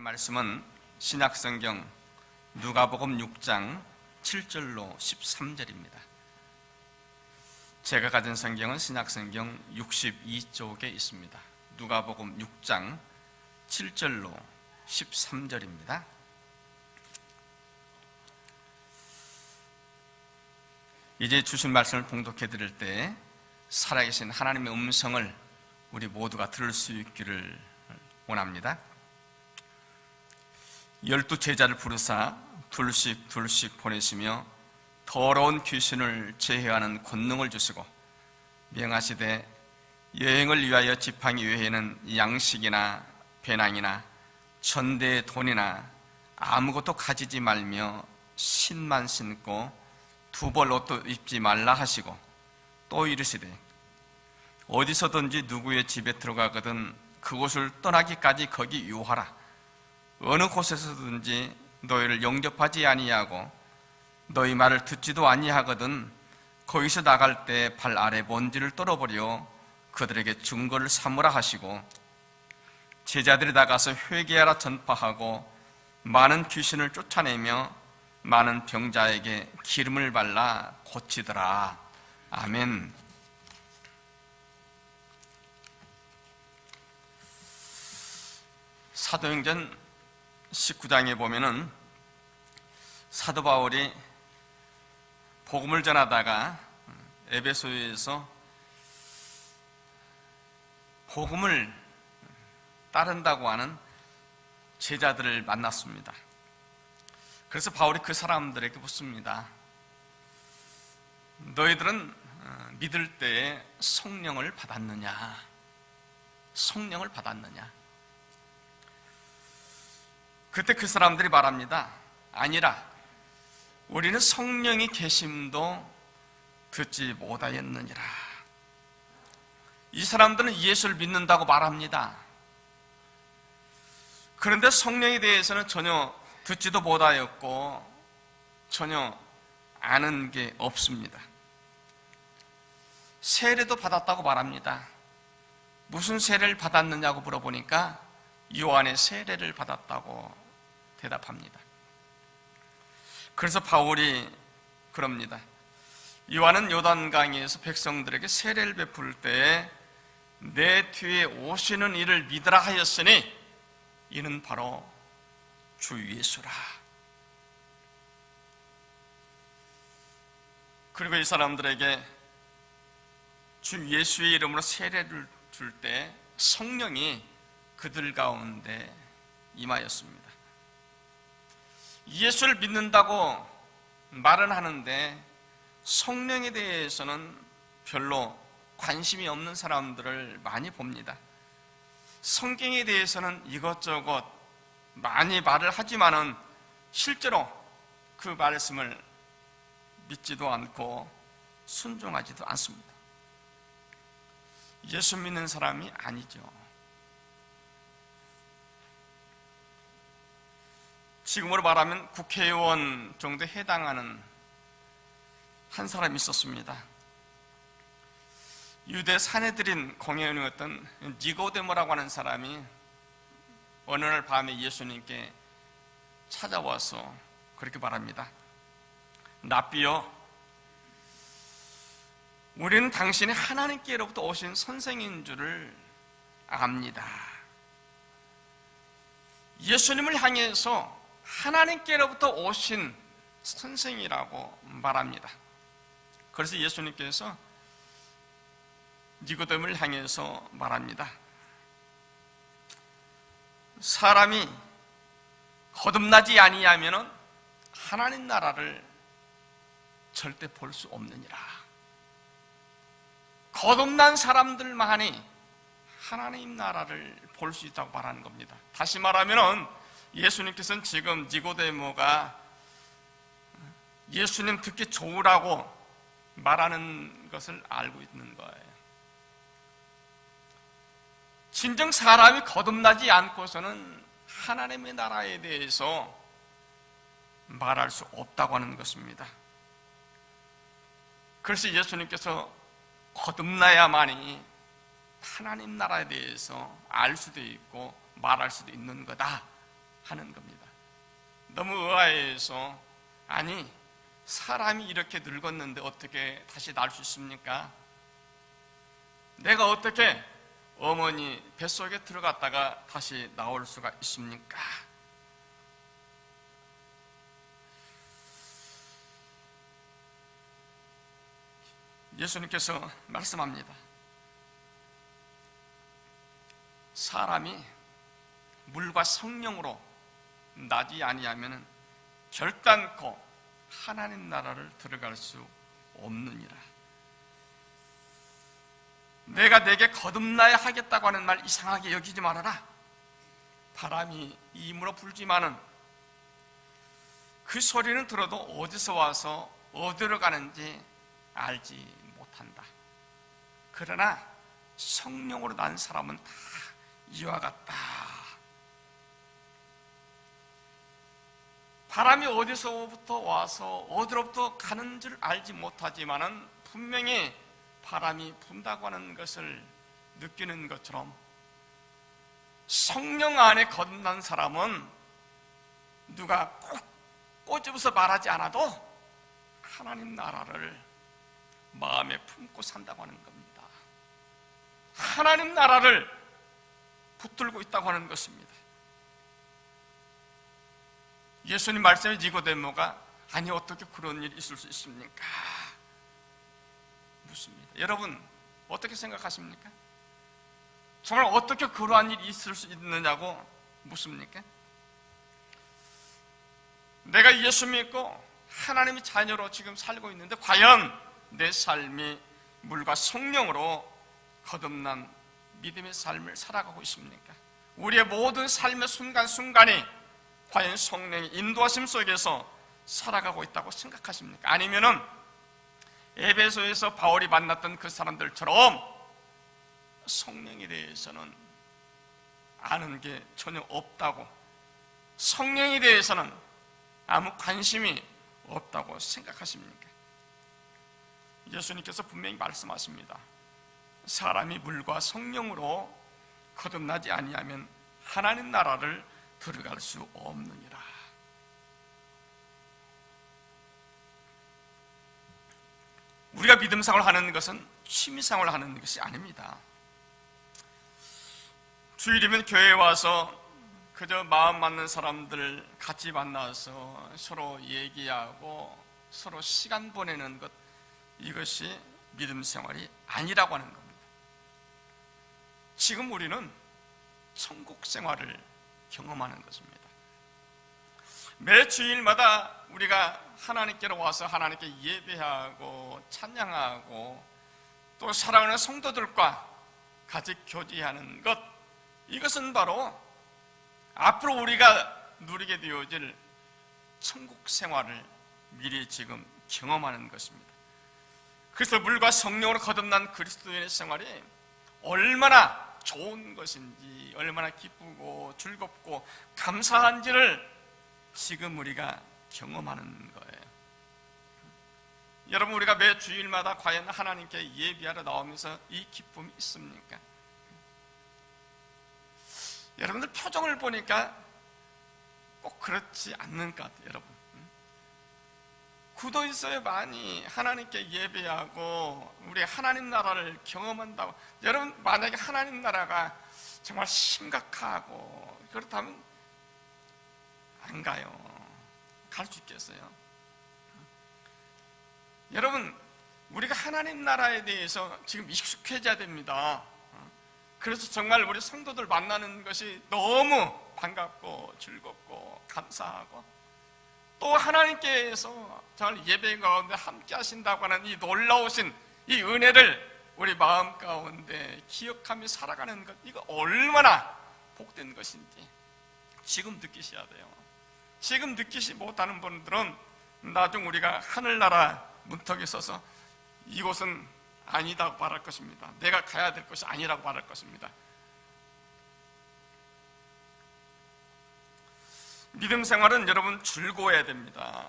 말씀은 신약성경 누가복음 6장 7절로 13절입니다. 제가 가진 성경은 신약성경 62쪽에 있습니다. 누가복음 6장 7절로 13절입니다. 이제 주신 말씀을 봉독해 드릴 때 살아계신 하나님의 음성을 우리 모두가 들을 수 있기를 원합니다. 12 제자를 부르사 둘씩 보내시며 더러운 귀신을 제어하는 권능을 주시고 명하시되 여행을 위하여 지팡이 외에는 양식이나 배낭이나 천대의 돈이나 아무것도 가지지 말며 신만 신고 두 벌 옷도 입지 말라 하시고 또 이르시되 어디서든지 누구의 집에 들어가거든 그곳을 떠나기까지 거기 유하라. 어느 곳에서든지 너희를 영접하지 아니하고 너희 말을 듣지도 아니하거든 거기서 나갈 때 발 아래 먼지를 떨어버려 그들에게 증거를 삼으라 하시고 제자들이 나가서 회개하라 전파하고 많은 귀신을 쫓아내며 많은 병자에게 기름을 발라 고치더라. 아멘. 사도행전 19장에 보면은 사도 바울이 복음을 전하다가 에베소에서 복음을 따른다고 하는 제자들을 만났습니다. 그래서 바울이 그 사람들에게 묻습니다. 너희들은 믿을 때에 성령을 받았느냐? 성령을 받았느냐? 그때 그 사람들이 말합니다. 아니라 우리는 성령이 계심도 듣지 못하였느니라. 이 사람들은 예수를 믿는다고 말합니다. 그런데 성령에 대해서는 전혀 듣지도 못하였고 전혀 아는 게 없습니다. 세례도 받았다고 말합니다. 무슨 세례를 받았느냐고 물어보니까 요한의 세례를 받았다고 대답합니다. 그래서 바울이 그럽니다. 요한은 요단강에서 백성들에게 세례를 베풀 때 내 뒤에 오시는 이를 믿으라 하였으니 이는 바로 주 예수라. 그리고 이 사람들에게 주 예수의 이름으로 세례를 줄 때 성령이 그들 가운데 임하였습니다. 예수를 믿는다고 말은 하는데 성령에 대해서는 별로 관심이 없는 사람들을 많이 봅니다. 성경에 대해서는 이것저것 많이 말을 하지만은 실제로 그 말씀을 믿지도 않고 순종하지도 않습니다. 예수 믿는 사람이 아니죠. 지금으로 말하면 국회의원 정도에 해당하는 한 사람이 있었습니다. 유대 산헤드린 공회의원이었던 니고데모라고 하는 사람이 어느 날 밤에 예수님께 찾아와서 그렇게 말합니다. 랍비여, 우리는 당신이 하나님께로부터 오신 선생인 줄을 압니다. 예수님을 향해서 하나님께로부터 오신 선생이라고 말합니다. 그래서 예수님께서 니고데모를 향해서 말합니다. 사람이 거듭나지 아니하면은 하나님 나라를 절대 볼 수 없느니라. 거듭난 사람들만이 하나님 나라를 볼 수 있다고 말하는 겁니다. 다시 말하면은 예수님께서는 지금 니고데모가 예수님 듣기 좋으라고 말하는 것을 알고 있는 거예요. 진정 사람이 거듭나지 않고서는 하나님의 나라에 대해서 말할 수 없다고 하는 것입니다. 그래서 예수님께서 거듭나야만이 하나님 나라에 대해서 알 수도 있고 말할 수도 있는 거다, 하는 겁니다. 너무 의아해서, 아니 사람이 이렇게 늙었는데 어떻게 다시 날 수 있습니까? 내가 어떻게 어머니 뱃속에 들어갔다가 다시 나올 수가 있습니까? 예수님께서 말씀합니다. 사람이 물과 성령으로 나지 아니하면 결단코 하나님 나라를 들어갈 수 없느니라. 내가 내게 거듭나야 하겠다고 하는 말 이상하게 여기지 말아라. 바람이 이물어 불지만은 그 소리는 들어도 어디서 와서 어디로 가는지 알지 못한다. 그러나 성령으로 난 사람은 다 이와 같다. 바람이 어디서부터 와서 어디로부터 가는 줄 알지 못하지만은 분명히 바람이 분다고 하는 것을 느끼는 것처럼 성령 안에 거듭난 사람은 누가 꼭 꼬집어서 말하지 않아도 하나님 나라를 마음에 품고 산다고 하는 겁니다. 하나님 나라를 붙들고 있다고 하는 것입니다. 예수님 말씀에 니고데모가 아니 어떻게 그런 일이 있을 수 있습니까? 묻습니다. 여러분 어떻게 생각하십니까? 정말 어떻게 그러한 일이 있을 수 있느냐고 묻습니까? 내가 예수 믿고 하나님의 자녀로 지금 살고 있는데 과연 내 삶이 물과 성령으로 거듭난 믿음의 삶을 살아가고 있습니까? 우리의 모든 삶의 순간순간이 과연 성령의 인도하심 속에서 살아가고 있다고 생각하십니까? 아니면은 에베소에서 바울이 만났던 그 사람들처럼 성령에 대해서는 아는 게 전혀 없다고, 성령에 대해서는 아무 관심이 없다고 생각하십니까? 예수님께서 분명히 말씀하십니다. 사람이 물과 성령으로 거듭나지 아니하면 하나님 나라를 들어갈 수 없느니라. 우리가 믿음 생활을 하는 것은 취미 생활을 하는 것이 아닙니다. 주일이면 교회에 와서 그저 마음 맞는 사람들 같이 만나서 서로 얘기하고 서로 시간 보내는 것, 이것이 믿음 생활이 아니라고 하는 겁니다. 지금 우리는 천국 생활을 경험하는 것입니다. 매 주일마다 우리가 하나님께로 와서 하나님께 예배하고 찬양하고 또 사랑하는 성도들과 같이 교제하는 것, 이것은 바로 앞으로 우리가 누리게 되어질 천국 생활을 미리 지금 경험하는 것입니다. 그래서 물과 성령으로 거듭난 그리스도인의 생활이 얼마나 좋은 것인지, 얼마나 기쁘고 즐겁고 감사한지를 지금 우리가 경험하는 거예요. 여러분, 우리가 매 주일마다 과연 하나님께 예배하러 나오면서 이 기쁨이 있습니까? 여러분들 표정을 보니까 꼭 그렇지 않는 것 같아요. 여러분 굳어 있어요. 많이 하나님께 예배하고 우리 하나님 나라를 경험한다고. 여러분 만약에 하나님 나라가 정말 심각하고 그렇다면 안 가요. 갈 수 있겠어요? 여러분 우리가 하나님 나라에 대해서 지금 익숙해져야 됩니다. 그래서 정말 우리 성도들 만나는 것이 너무 반갑고 즐겁고 감사하고, 또 하나님께서 정말 예배 가운데 함께 하신다고 하는 이 놀라우신 이 은혜를 우리 마음 가운데 기억하며 살아가는 것, 이거 얼마나 복된 것인지 지금 느끼셔야 돼요. 지금 느끼지 못하는 분들은 나중 우리가 하늘나라 문턱에 서서 이곳은 아니다고 말할 것입니다. 내가 가야 될 것이 아니라고 말할 것입니다. 믿음 생활은 여러분 즐거워야 됩니다.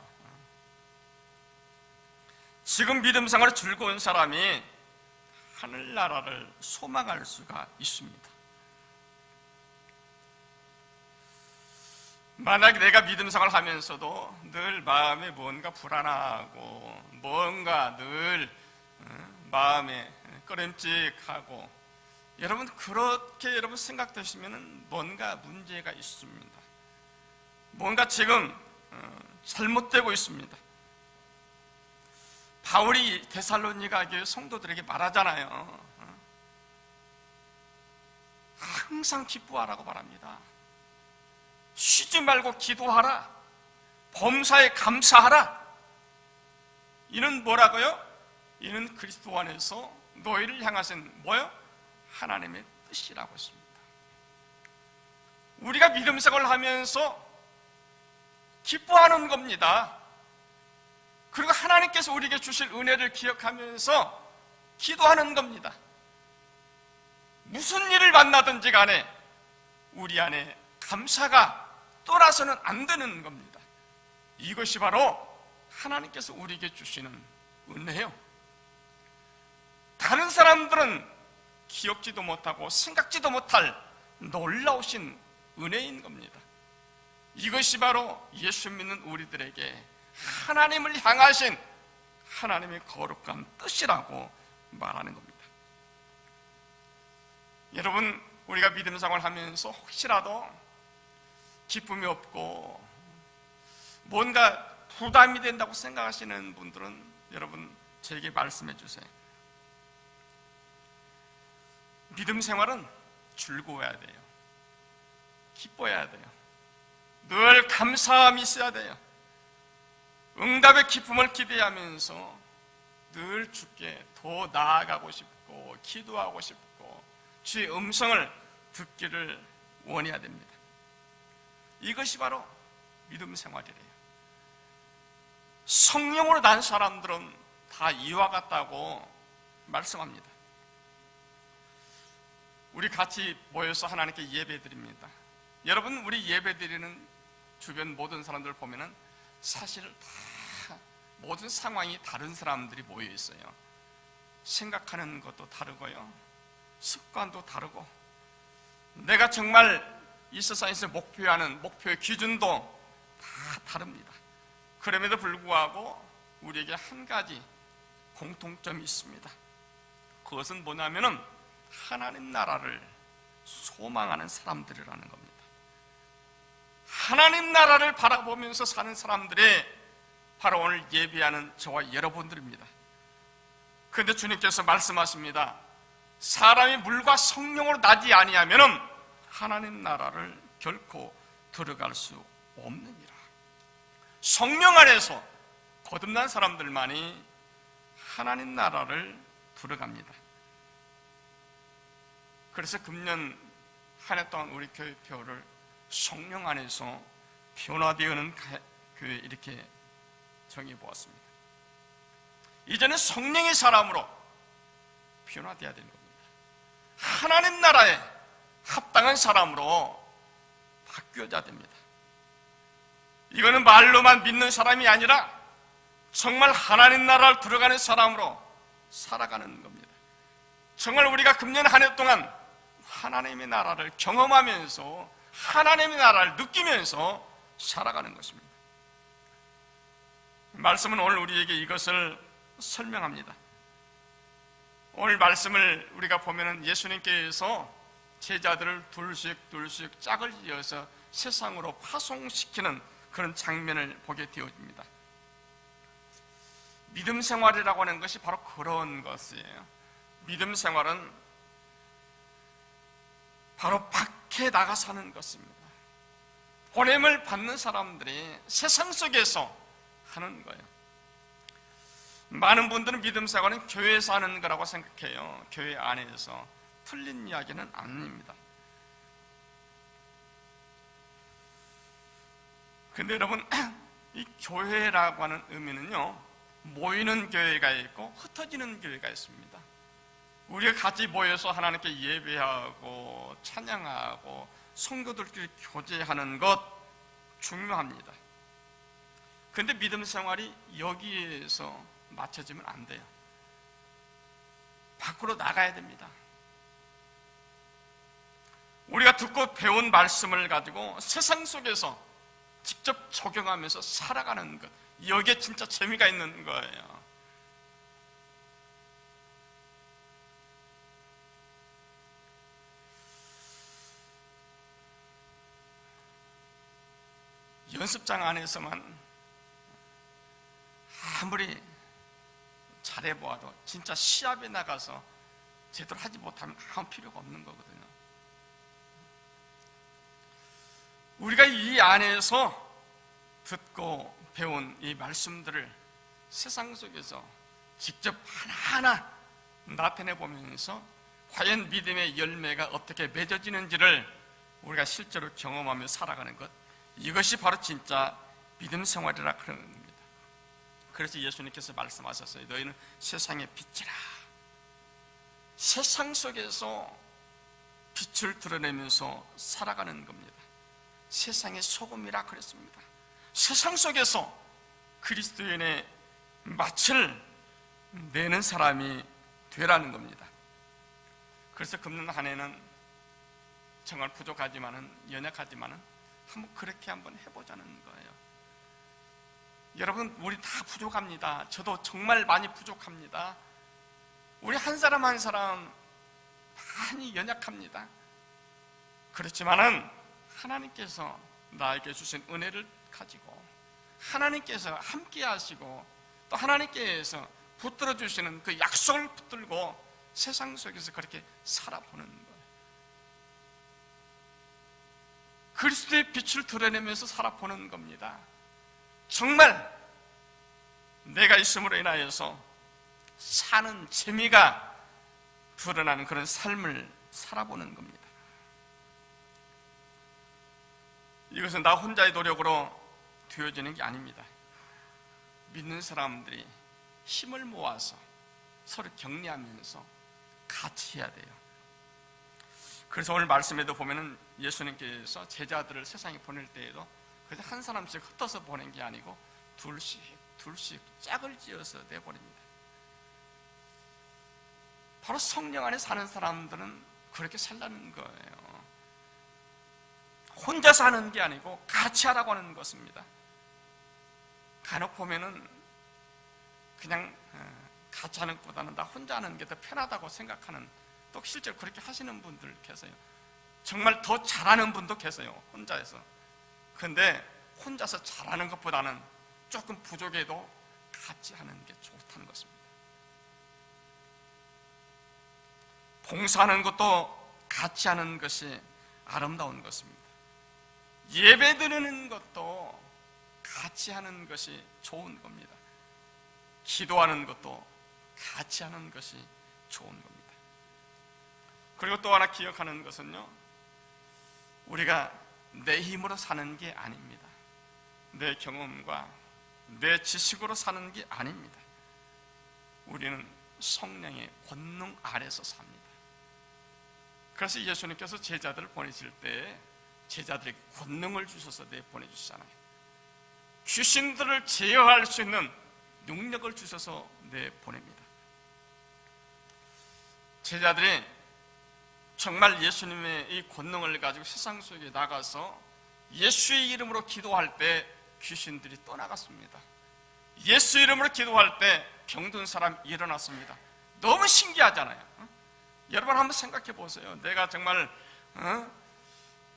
지금 믿음 생활에 즐거운 사람이 하늘나라를 소망할 수가 있습니다. 만약 내가 믿음 생활을 하면서도 늘 마음에 뭔가 불안하고 뭔가 늘 마음에 꺼림칙하고, 여러분 그렇게 여러분 생각되시면 뭔가 문제가 있습니다. 뭔가 지금 잘못되고 있습니다. 바울이 데살로니가 교회 성도들에게 말하잖아요. 항상 기뻐하라고 말합니다. 쉬지 말고 기도하라. 범사에 감사하라. 이는 뭐라고요? 이는 그리스도 안에서 너희를 향하신 뭐요? 하나님의 뜻이라고 했습니다. 우리가 믿음 생활을 하면서 기뻐하는 겁니다. 그리고 하나님께서 우리에게 주실 은혜를 기억하면서 기도하는 겁니다. 무슨 일을 만나든지 간에 우리 안에 감사가 떠나서는 안 되는 겁니다. 이것이 바로 하나님께서 우리에게 주시는 은혜요. 다른 사람들은 기억지도 못하고 생각지도 못할 놀라우신 은혜인 겁니다. 이것이 바로 예수 믿는 우리들에게 하나님을 향하신 하나님의 거룩한 뜻이라고 말하는 겁니다. 여러분, 우리가 믿음 생활을 하면서 혹시라도 기쁨이 없고 뭔가 부담이 된다고 생각하시는 분들은 여러분 저에게 말씀해 주세요. 믿음 생활은 즐거워야 돼요. 기뻐야 돼요. 늘 감사함이 있어야 돼요. 응답의 기쁨을 기대하면서 늘 주께 더 나아가고 싶고 기도하고 싶고 주의 음성을 듣기를 원해야 됩니다. 이것이 바로 믿음 생활이래요. 성령으로 난 사람들은 다 이와 같다고 말씀합니다. 우리 같이 모여서 하나님께 예배드립니다. 여러분, 우리 예배드리는 주변 모든 사람들 보면은 사실 다 모든 상황이 다른 사람들이 모여 있어요. 생각하는 것도 다르고요, 습관도 다르고, 내가 정말 이 세상에서 목표하는 목표의 기준도 다 다릅니다. 그럼에도 불구하고 우리에게 한 가지 공통점이 있습니다. 그것은 뭐냐면은 하나님 나라를 소망하는 사람들이라는 겁니다. 하나님 나라를 바라보면서 사는 사람들이 바로 오늘 예배하는 저와 여러분들입니다. 그런데 주님께서 말씀하십니다. 사람이 물과 성령으로 나지 아니하면은 하나님 나라를 결코 들어갈 수 없느니라. 성령 안에서 거듭난 사람들만이 하나님 나라를 들어갑니다. 그래서 금년 한 해 동안 우리 교회표를 성령 안에서 변화되어는 교회 이렇게 정해 보았습니다. 이제는 성령의 사람으로 변화되어야 되는 겁니다. 하나님 나라에 합당한 사람으로 바뀌어야 됩니다. 이거는 말로만 믿는 사람이 아니라 정말 하나님 나라를 들어가는 사람으로 살아가는 겁니다. 정말 우리가 금년 한 해 동안 하나님의 나라를 경험하면서 하나님의 나라를 느끼면서 살아가는 것입니다. 말씀은 오늘 우리에게 이것을 설명합니다. 오늘 말씀을 우리가 보면은 예수님께서 제자들을 둘씩 짝을 지어서 세상으로 파송시키는 그런 장면을 보게 되어집니다. 믿음 생활이라고 하는 것이 바로 그런 것이에요. 믿음 생활은 바로 밖에 나가 사는 것입니다. 보냄을 받는 사람들이 세상 속에서 하는 거예요. 많은 분들은 믿음 생활은 교회에서 하는 거라고 생각해요. 교회 안에서. 틀린 이야기는 아닙니다. 근데 여러분, 이 교회라고 하는 의미는요, 모이는 교회가 있고 흩어지는 교회가 있습니다. 우리가 같이 모여서 하나님께 예배하고 찬양하고 성도들끼리 교제하는 것 중요합니다. 그런데 믿음 생활이 여기에서 맞춰지면 안 돼요. 밖으로 나가야 됩니다. 우리가 듣고 배운 말씀을 가지고 세상 속에서 직접 적용하면서 살아가는 것, 여기에 진짜 재미가 있는 거예요. 연습장 안에서만 아무리 잘해보아도 진짜 시합에 나가서 제대로 하지 못하면 아무 필요가 없는 거거든요. 우리가 이 안에서 듣고 배운 이 말씀들을 세상 속에서 직접 하나하나 나타내 보면서 과연 믿음의 열매가 어떻게 맺어지는지를 우리가 실제로 경험하며 살아가는 것, 이것이 바로 진짜 믿음 생활이라 그러는 겁니다. 그래서 예수님께서 말씀하셨어요. 너희는 세상의 빛이라. 세상 속에서 빛을 드러내면서 살아가는 겁니다. 세상의 소금이라 그랬습니다. 세상 속에서 그리스도인의 맛을 내는 사람이 되라는 겁니다. 그래서 금년 한 해는 정말 부족하지만은, 연약하지만은 한번 그렇게 한번 해보자는 거예요. 여러분, 우리 다 부족합니다. 저도 정말 많이 부족합니다. 우리 한 사람 한 사람 많이 연약합니다. 그렇지만은 하나님께서 나에게 주신 은혜를 가지고, 하나님께서 함께 하시고, 또 하나님께서 붙들어 주시는 그 약속을 붙들고 세상 속에서 그렇게 살아보는 거예요. 그리스도의 빛을 드러내면서 살아보는 겁니다. 정말 내가 있음으로 인하여서 사는 재미가 드러나는 그런 삶을 살아보는 겁니다. 이것은 나 혼자의 노력으로 되어지는 게 아닙니다. 믿는 사람들이 힘을 모아서 서로 격려하면서 같이 해야 돼요. 그래서 오늘 말씀에도 보면은 예수님께서 제자들을 세상에 보낼 때에도 그래서 한 사람씩 흩어서 보낸 게 아니고 둘씩 짝을 지어서 내보냅니다. 바로 성령 안에 사는 사람들은 그렇게 살라는 거예요. 혼자 사는 게 아니고 같이 하라고 하는 것입니다. 간혹 보면은 그냥 같이 하는 것보다는 나 혼자 하는 게 더 편하다고 생각하는, 또 실제로 그렇게 하시는 분들 계세요. 정말 더 잘하는 분도 계세요, 혼자서. 근데 혼자서 잘하는 것보다는 조금 부족해도 같이 하는 게 좋다는 것입니다. 봉사하는 것도 같이 하는 것이 아름다운 것입니다. 예배 드리는 것도 같이 하는 것이 좋은 겁니다. 기도하는 것도 같이 하는 것이 좋은 겁니다. 그리고 또 하나 기억하는 것은요, 우리가 내 힘으로 사는 게 아닙니다. 내 경험과 내 지식으로 사는 게 아닙니다. 우리는 성령의 권능 아래서 삽니다. 그래서 예수님께서 제자들을 보내실 때 제자들에게 권능을 주셔서 내보내주시잖아요. 귀신들을 제어할 수 있는 능력을 주셔서 내보냅니다. 제자들이 정말 예수님의 이 권능을 가지고 세상 속에 나가서 예수의 이름으로 기도할 때 귀신들이 떠나갔습니다. 예수 이름으로 기도할 때 병든 사람이 일어났습니다. 너무 신기하잖아요. 여러분 한번 생각해 보세요. 내가 정말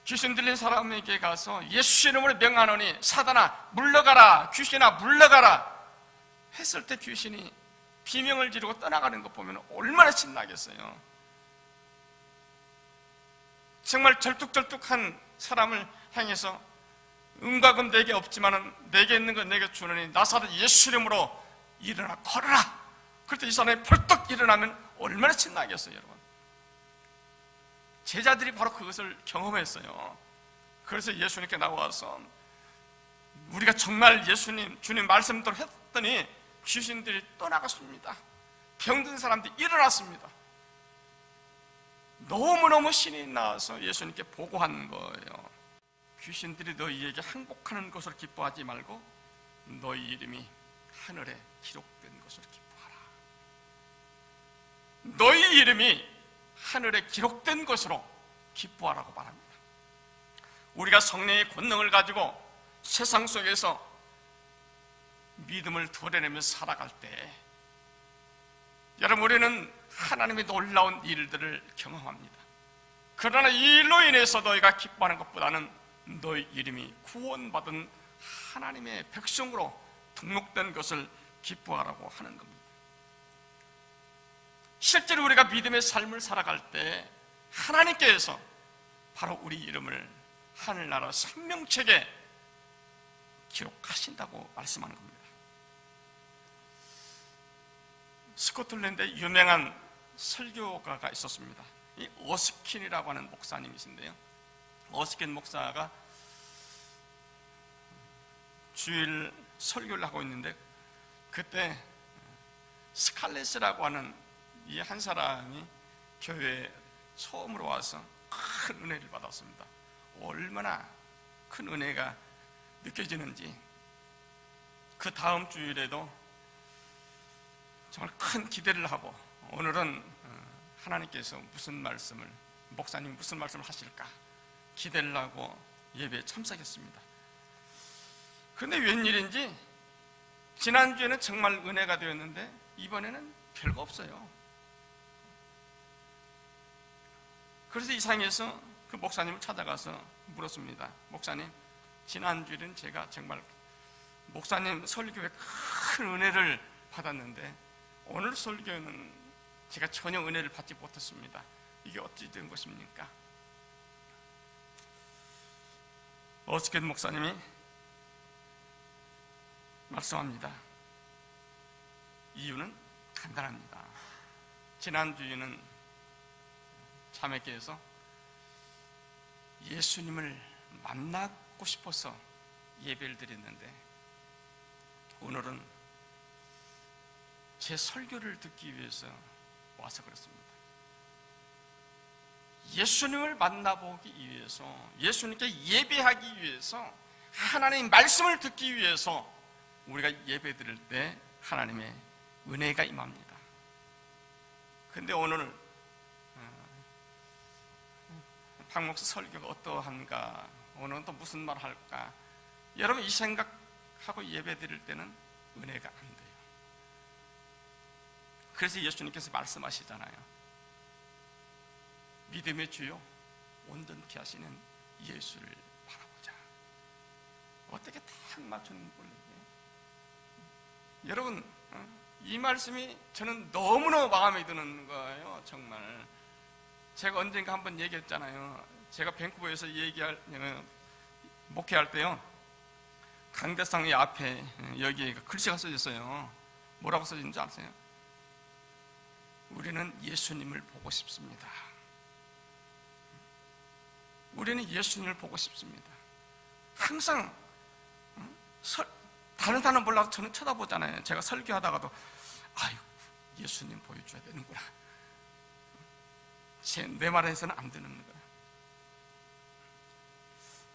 귀신 들린 사람에게 가서 예수 이름으로 명하노니 사단아 물러가라, 귀신아 물러가라 했을 때 귀신이 비명을 지르고 떠나가는 것 보면 얼마나 신나겠어요. 정말 절뚝절뚝한 사람을 향해서 은과 금 내게 없지만은 내게 있는 건 내게 주느니 나사렛 예수 이름으로 일어나 걸어라. 그럴 때 이 사람이 벌떡 일어나면 얼마나 신나겠어요, 여러분. 제자들이 바로 그것을 경험했어요. 그래서 예수님께 나와서 우리가 정말 예수님, 주님 말씀대로 했더니 귀신들이 떠나갔습니다. 병든 사람들이 일어났습니다. 너무너무 신이 나서 예수님께 보고한 거예요. 귀신들이 너희에게 항복하는 것으로 기뻐하지 말고 너희 이름이 하늘에 기록된 것으로 기뻐하라. 너희 이름이 하늘에 기록된 것으로 기뻐하라고 말합니다. 우리가 성령의 권능을 가지고 세상 속에서 믿음을 도려내며 살아갈 때 여러분, 우리는 하나님의 놀라운 일들을 경험합니다. 그러나 이 일로 인해서 너희가 기뻐하는 것보다는 너희 이름이 구원받은 하나님의 백성으로 등록된 것을 기뻐하라고 하는 겁니다. 실제로 우리가 믿음의 삶을 살아갈 때 하나님께서 바로 우리 이름을 하늘나라 생명책에 기록하신다고 말씀하는 겁니다. 스코틀랜드에 유명한 설교가가 있었습니다. 이 어스킨이라고 하는 목사님이신데요, 어스킨 목사가 주일 설교를 하고 있는데 그때 스칼렛이라고 하는 이 한 사람이 교회에 처음으로 와서 큰 은혜를 받았습니다. 얼마나 큰 은혜가 느껴지는지 그 다음 주일에도 정말 큰 기대를 하고, 오늘은 하나님께서 무슨 말씀을, 목사님이 무슨 말씀을 하실까 기대를 하고 예배에 참석했습니다. 그런데 웬일인지 지난주에는 정말 은혜가 되었는데 이번에는 별거 없어요. 그래서 이상해서 그 목사님을 찾아가서 물었습니다. 목사님, 지난주에는 제가 정말 목사님 설교에 큰 은혜를 받았는데 오늘 설교는 제가 전혀 은혜를 받지 못했습니다. 이게 어찌 된 것입니까? 어스킨 목사님이 말씀합니다. 이유는 간단합니다. 지난주에는 자매께서 예수님을 만나고 싶어서 예배를 드렸는데 오늘은 제 설교를 듣기 위해서 와서 그렇습니다. 예수님을 만나보기 위해서, 예수님께 예배하기 위해서, 하나님의 말씀을 듣기 위해서 우리가 예배 드릴 때 하나님의 은혜가 임합니다. 근데 오늘 박 목사 설교가 어떠한가, 오늘은 또 무슨 말 할까, 여러분 이 생각하고 예배 드릴 때는 은혜가 안 돼요. 그래서 예수님께서 말씀하시잖아요. 믿음의 주요 온전케 하시는 예수를 바라보자. 어떻게 딱 맞추는 걸로. 여러분, 이 말씀이 저는 너무너무 마음에 드는 거예요. 정말 제가 언젠가 한번 얘기했잖아요. 제가 밴쿠버에서 목회할 때요, 강대상의 앞에 여기에 글씨가 써져 있어요. 뭐라고 써진지 아세요? 우리는 예수님을 보고 싶습니다. 우리는 예수님을 보고 싶습니다. 항상 다른 사람 몰라도 저는 쳐다보잖아요. 제가 설교하다가도 아유, 예수님 보여줘야 되는구나. 내 말에서는 안 되는 거예요.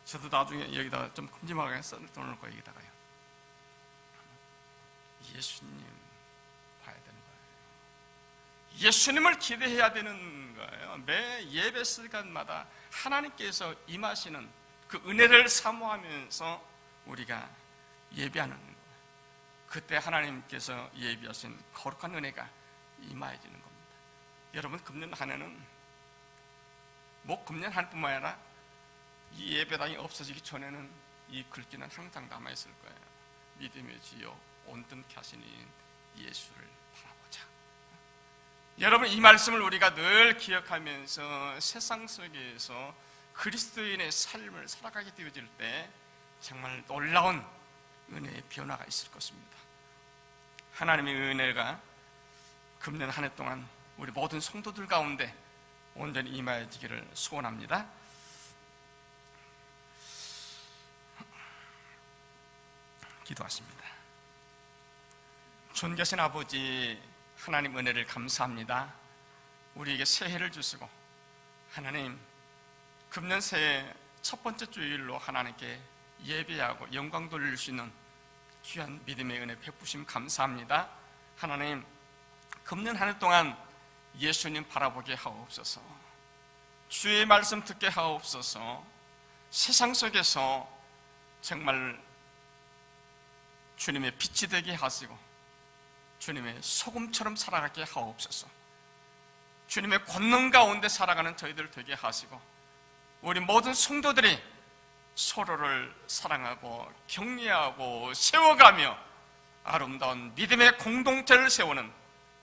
저도 나중에 여기다가 좀 큼지막하게 써놓을 거예요. 여기다가요. 예수님 봐야 되는 거예요. 예수님을 기대해야 되는 거예요. 매 예배 시간마다 하나님께서 임하시는 그 은혜를 사모하면서 우리가 예배하는 거예요. 그때 하나님께서 예비하신 거룩한 은혜가 임하여지는 겁니다. 여러분, 금년 한 해는 금년 한 해뿐만 아니라 이 예배당이 없어지기 전에는 이 글귀는 항상 남아있을 거예요. 믿음의 주여 온전케 하시는 예수를 바라보자. 여러분, 이 말씀을 우리가 늘 기억하면서 세상 속에서 그리스도인의 삶을 살아가게 되어질 때 정말 놀라운 은혜의 변화가 있을 것입니다. 하나님의 은혜가 금년 한 해 동안 우리 모든 성도들 가운데 온전히 임하여지기를 소원합니다. 기도하십니다. 존귀하신 아버지 하나님, 은혜를 감사합니다. 우리에게 새해를 주시고 하나님, 금년 새해 첫 번째 주일로 하나님께 예배하고 영광 돌릴 수 있는 귀한 믿음의 은혜 베푸심 감사합니다. 하나님, 금년 한 해 동안 예수님 바라보게 하옵소서. 주의 말씀 듣게 하옵소서. 세상 속에서 정말 주님의 빛이 되게 하시고 주님의 소금처럼 살아가게 하옵소서. 주님의 권능 가운데 살아가는 저희들 되게 하시고 우리 모든 성도들이 서로를 사랑하고 격려하고 세워가며 아름다운 믿음의 공동체를 세우는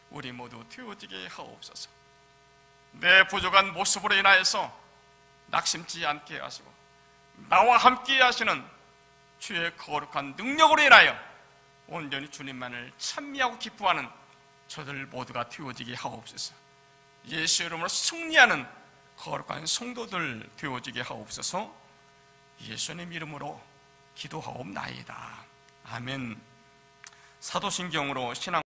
우리 모두 되어지게 하옵소서. 내 부족한 모습으로 인하여서 낙심치 않게 하시고 나와 함께 하시는 주의 거룩한 능력으로 인하여 온전히 주님만을 찬미하고 기뻐하는 저들 모두가 되어지게 하옵소서. 예수 이름으로 승리하는 거룩한 성도들 되어지게 하옵소서. 예수님 이름으로 기도하옵나이다. 아멘. 사도신경으로 신앙